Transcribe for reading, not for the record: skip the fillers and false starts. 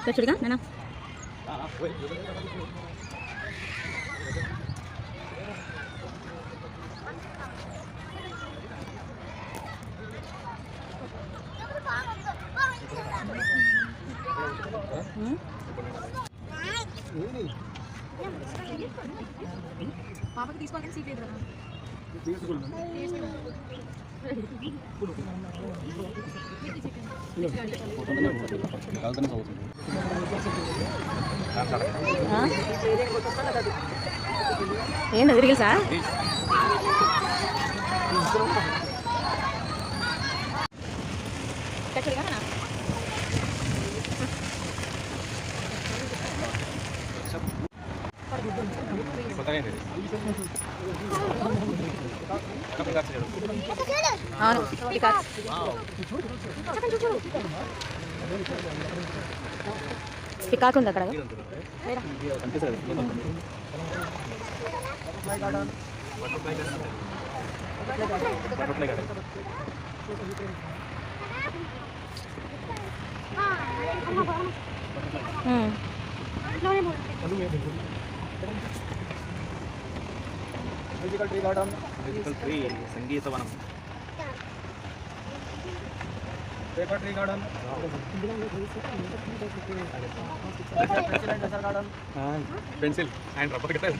చూడుగా నాన్న పాపకి తీసుకోవాలని సీట్ లేదు కదా ఏంటి తిరిగి సార్ అవును పికాక్ ఉంది అక్కడ మ్యూజికల్ ట్రీ సంగీతవనం paper tree garden pencil and rubber guitar